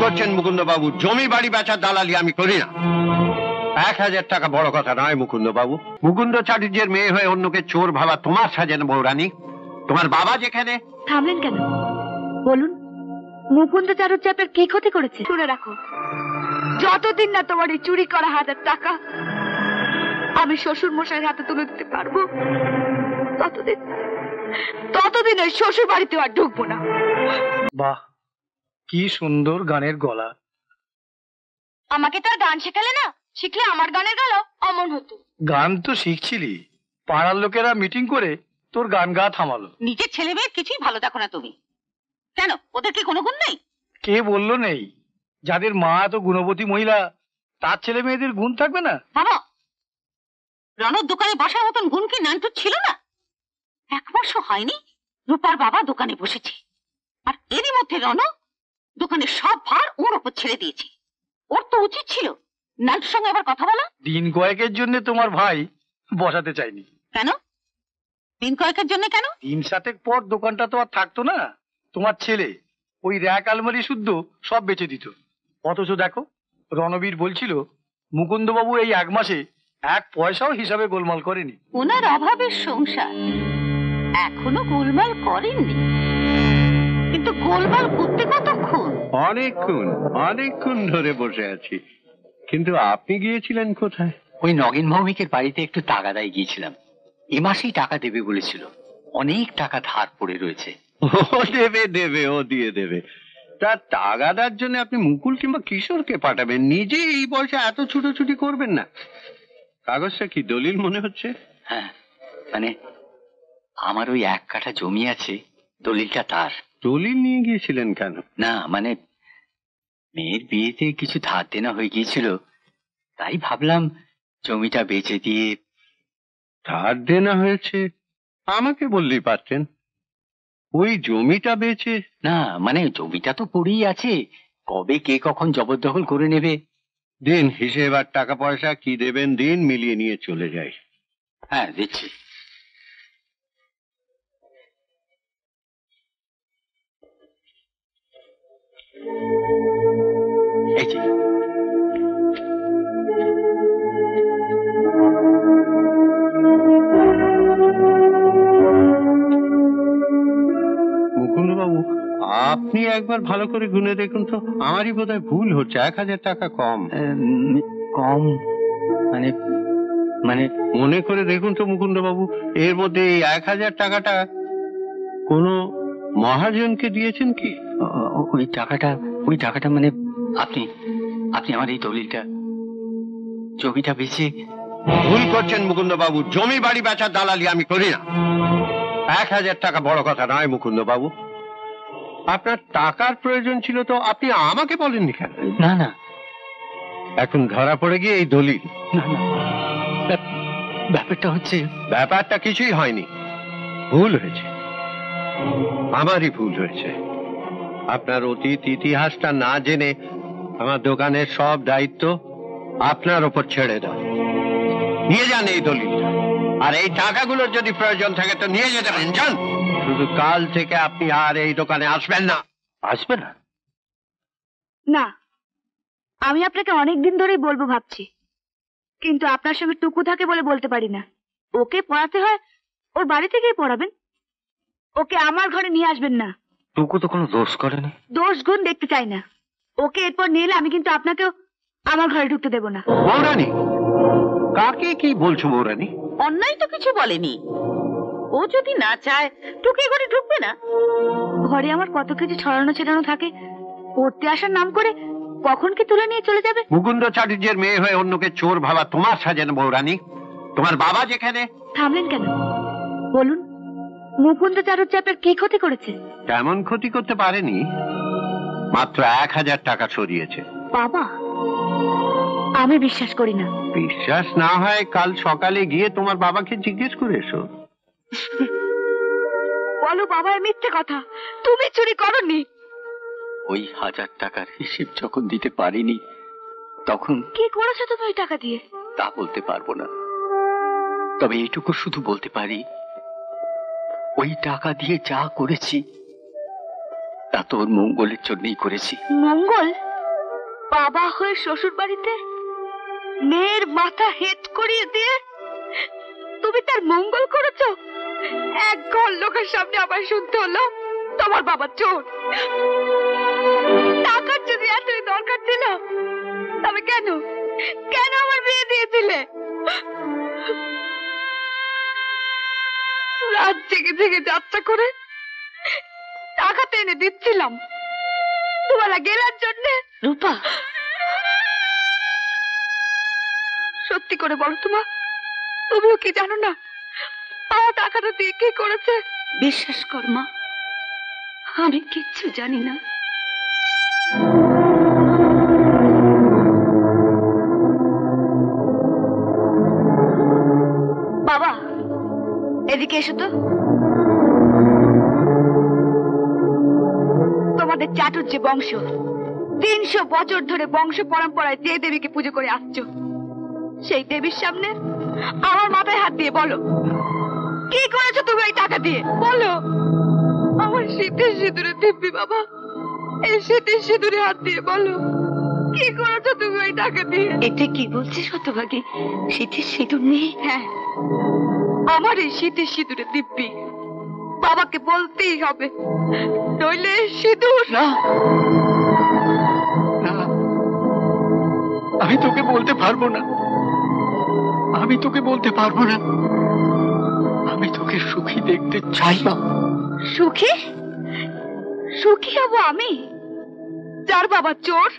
করছেন মুকুন্দ বাবু, জমি বাড়ি বেচার দালালি আমি করি না। 1000 টাকা বড় কথা নয় মুকুন্দ বাবু। মুকুন্দ চাটুর্যের মেয়ে হয়ে অন্যকে চোর ভাবা তোমার সাজে না বৌরানী। তোমার বাবা যেখানে। থামলেন কেন বলুন? মুকুন্দ চাটুর্য আপনার কি ক্ষতি করেছে? শুনে রাখো, যতদিন না তোমার এই চুরি করা 1000 টাকা আমি শ্বশুর মশাইয়ের হাতে তুলে দিতে পারবো, ততদিন ওই শ্বশুর বাড়িতে আর ঢুকবো না। বাহ, কি সুন্দর গানের গলা। আমাকে তো আর গান শেখালে না, শিখলে আমার গানের গলা অমন হতো। গান তো শিখছিলি, পাড়ার লোকেরা মিটিং করে তোর গান গা থামালো। নিজের ছেলে মেয়ের কিছুই ভালো দেখো না তুমি। কেন, ওদের কি কোনো গুণ নেই? কে বললো নেই? যাদের মা এত গুণবতী মহিলা, তার ছেলে মেয়েদের গুণ থাকবে না? বাবা, রণর দোকানে বসার মতন গুণ কি নানটুর ছিল না? 1 মাসও হয়নি রূপার বাবা দোকানে বসেছে, আর এরই মধ্যে রণ দোকানের সব ভার ওর ওপর ছেড়ে দিয়েছে। ওর তো উচিত ছিল নানটুর সঙ্গে আবার কথা বলা। দিন কয়েকের জন্য তোমার ভাই বসাতে চাইনি। কেন? দিন কয়েকের জন্য কেন? 3 7 পর দোকানটা তো আর থাকতো না। তোমার ছেলে ওই র‍্যাক আলমারি শুদ্ধ সব বেচে দিত। অথচ দেখো, রণবীর বলছিল মুকুন্দবাবু এই 1 মাসে 1 পয়সাও হিসাবে গোলমাল করেনি। ওনার অভাবের সংসার এখনো গোলমাল করেননি, কিন্তু গোলমাল করতে কতক্ষণ? অনেকক্ষণ ধরে বসে আছি। কিন্তু আপনি গিয়েছিলেন কোথায়? ওই নগেন ভৌমিকের বাড়িতে একটু তাগাদায় গিয়েছিলাম। এ মাসেই টাকা দেবে বলেছিল, অনেক টাকা ধার পড়ে রয়েছে। ও দেবে, ও দিয়ে দেবে। তার তাগাদার জন্য আপনি মুকুল কিংবা কিশোরকে পাঠাবেন, নিজে এই বয়সে এত ছুটোছুটি করবেন না। কাগজটা কি দলিল মনে হচ্ছে? হ্যাঁ, মানে আমার ওই 1 কাঠা জমি আছে, দলিলটা তার। দলিল নিয়ে গিয়েছিলেন কেন? না মানে মেয়ের বিয়েতে কিছু ধার দেনা হয়ে গিয়েছিল, তাই ভাবলাম জমিটা বেচে দিয়ে। ধার দেনা হয়েছে? আমাকে বললেই পারতেন। ওই জমিটা বেচে? না মানে জমিটা তো পড়েই আছে, কবে কে কখন জবরদখল করে নেবে। দিন হিসেব আর টাকা পয়সা কি দেবেন দিন, মিলিয়ে নিয়ে চলে যাই। হ্যাঁ দিচ্ছি। এই যে মুকুন্দবাবু, আপনি একবার ভালো করে গুনে দেখুন তো, আমারই বোধহয় ভুল হচ্ছে। 1000 টাকা কম। কম মানে মানে মনে করে দেখুন তো মুকুন্দবাবু, এর মধ্যে এই 1000 টাকাটা কোন মহাজনকে দিয়েছেন কি? ওই টাকাটা মানে আপনি আমার এই দলিলটা, জমিটা বেচে। ভুল করছেন মুকুন্দবাবু, জমি বাড়ি বেচার দালালি আমি করি না। 1000 টাকা বড় কথা নয় মুকুন্দবাবু। আপনার টাকার প্রয়োজন ছিল তো আপনি আমাকে বলেননি কেন? না না, এখন ধরা পড়ে গিয়ে এই দলিল। না না, ব্যাপারটা কিছুই হয়নি, ভুল হয়েছে, আমারই ভুল হয়েছে। আপনার অতীত ইতিহাসটা না জেনে আমার দোকানের সব দায়িত্ব আপনার ওপর ছেড়ে দাও। নিয়ে যান এই দলিলটা, আর এই টাকাগুলোর যদি প্রয়োজন থাকে তো নিয়ে যেতে পারেন, যান। শুধু কাল থেকে আপনি আর এই দোকানে আসবেন না। আসবে না? না, আমি আপনাকে অনেকদিন ধরেই বলবো ভাবছি, কিন্তু আপনার সঙ্গে টুকু থাকে বলে বলতে পারি না। ওকে পড়াতে হয় ওর বাড়ি থেকেই পড়াবেন, ওকে আমার ঘরে নিয়ে আসবেন না। টুকু তো কোনো দোষ করেনি। দোষ গুণ দেখতে চাই না। ওকে এরপর নিয়ে এলে আমি কিন্তু আপনাকেও আমার ঘরে ঢুকতে দেব না। বৌরানী, কাকে কি বলছো বৌরানী? অন্যায় তো কিছু বলেনি। ও যদি না চায় টুকে ঘরে ঢুকবে না। ঘরে আমার কত কিছু ছড়ানো ছেড়ানো থাকে, পড়তে আসার নাম করে কখন কি তুলে নিয়ে চলে যাবে। মুকুন্দ চাটুর্যের মেয়ে হয়ে অন্যকে চোর ভাবা তোমার সাজে না বৌরানী। তোমার বাবা যেখানে। থামলেন কেন বলুন? মুকুন্দ চাটুর্য আপনার কি ক্ষতি করেছে? তেমন ক্ষতি করতে পারেনি, মাত্র 1000 টাকা সরিয়েছে। বাবা, আমি বিশ্বাস করি না। বিশ্বাস না হয় কাল সকালে গিয়ে তোমার বাবাকে জিজ্ঞেস করে এসো। বলো বাবা, মিথ্যে কথা, তুমি চুরি করোনি। ওই 1000 টাকার হিসেব যখন দিতে পারিনি তখন। কি করেছো তুমি ওই টাকা দিয়ে? তা বলতে পারবো না, তবে এইটুকু শুধু বলতে পারি, ওই টাকা দিয়ে যা করেছি তা তোর মঙ্গলের জন্যই করেছি। মঙ্গল? বাবা হয়ে শ্বশুর বাড়িতে মেয়ের মাথা হেট করিয়ে দিয়ে তুমি তার মঙ্গল করেছো? এক ঘর লোকের সামনে আবার শুনতে হলো তোমার বাবা চোর। টাকার যদি এতই দরকার ছিল তবে কেন কেন আমার বিয়ে দিয়েছিলে? রাত জেগে জেগে যাত্রা করে টাকা তো এনে দিচ্ছিলাম তোমারা গেলার জন্য। রূপা, সত্যি করে বলো তুমিও কি জানো না আমার টাকাটা দিয়ে কি করেছে? বিশ্বাস কর মা, আমি কিচ্ছু জানি না। বাবা এদিকে এসো তো। তোমাদের চাটুর্য বংশ 300 বছর ধরে বংশ পরম্পরায় যে দেবীকে পুজো করে আসছো, সেই দেবীর সামনে আমার মাথায় হাত দিয়ে বলো কি করেছো তুমি এই টাকা দিয়ে? বলো। আমার শীতের সিঁদুরে দিব্যি বাবা, এই শীতের সিঁদুরে হাত দিয়ে বলো কি করেছো তুমি এই টাকা দিয়ে? এটা কি বলছিস হতভাগী? শীতের সিঁদুর নেই? হ্যাঁ, আমার এই শীতের সিঁদুরে দিব্যি। বাবাকে বলতেই হবে, নইলে সিঁদুর। না না, আমি তোকে বলতে পারবো না, আমি তোকে বলতে পারবো না। আমি তোকে সুখী দেখতে চাই না। সুখী? সুখী হবো আমি? যার বাবা চোর,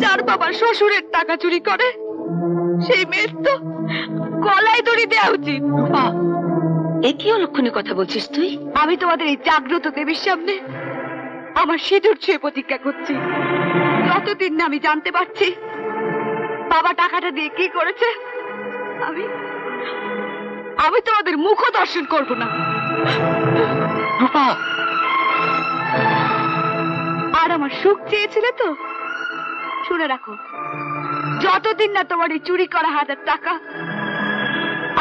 যার বাবা শ্বশুরের টাকা চুরি করে, সেই মেয়ের তো গলায় দড়ি দেওয়া উচিত। এ কি অলক্ষণে কথা বলছিস তুই? আমি তোমাদের এই জাগ্রত দেবীর সামনে আমার সিঁদুর ছুঁয়ে প্রতিজ্ঞা করছি, যতদিন না আমি জানতে পারছি বাবা টাকাটা দিয়ে কি করেছে, আমি আমি তোমাদের মুখ দর্শন করব না। রূপা, আর আমার সুখ চেয়েছিলে তো, শুনে রাখো, যতদিন না তোমার এই চুরি করা 1000 টাকা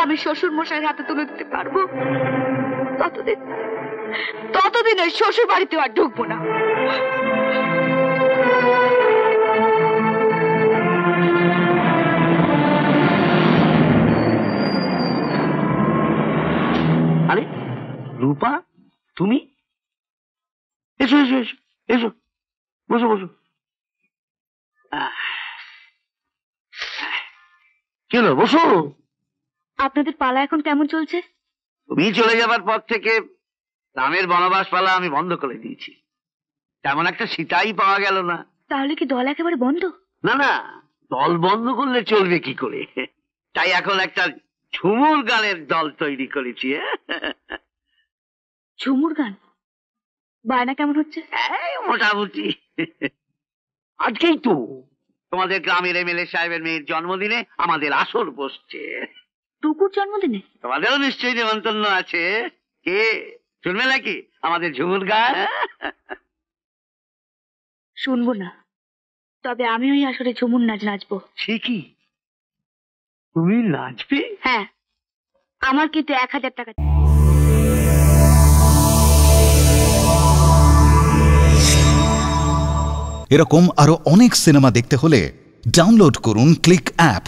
আমি শ্বশুর মশাইয়ের হাতে তুলে দিতে পারবো, ততদিন ওই শ্বশুর বাড়িতে আর ঢুকবো না। আরে রূপা, তুমি? এসো এসো এসো এসো, বসো বসো। কি হলো, বসো। আপনাদের পালা এখন কেমন চলছে? তুমি চলে যাবার পর থেকে রামের বনবাস পালা আমি বন্ধ করে দিয়েছি। তেমন একটা সীতাই পাওয়া গেল না। তাহলে কি দল একেবারে বন্ধ? না না, দল বন্ধ করলে চলবে কি করে? তাই এখন একটা ঝুমুর গানের দল তৈরি করেছি। ঝুমুর গান? বায়না কেমন হচ্ছে? মোটামুটি। আজকেই তো তোমাদের গ্রামের এমএলএ সাহেবের মেয়ের জন্মদিনে আমাদের আসর বসছে। টুকুর জন্মদিনে? তোমাদেরও নিশ্চয়ই নিমন্ত্রণ আছে। কে শুনবে নাকি আমাদের ঝুমুর গান? শুনবো না, তবে আমি ওই আসরে ঝুমুর নাচ নাচবো। ঠিকই, তুমি নাচবে? হ্যাঁ, আমার কিন্তু 1000 টাকা। এরকম আরো অনেক সিনেমা দেখতে হলে ডাউনলোড করুন ক্লিক অ্যাপ।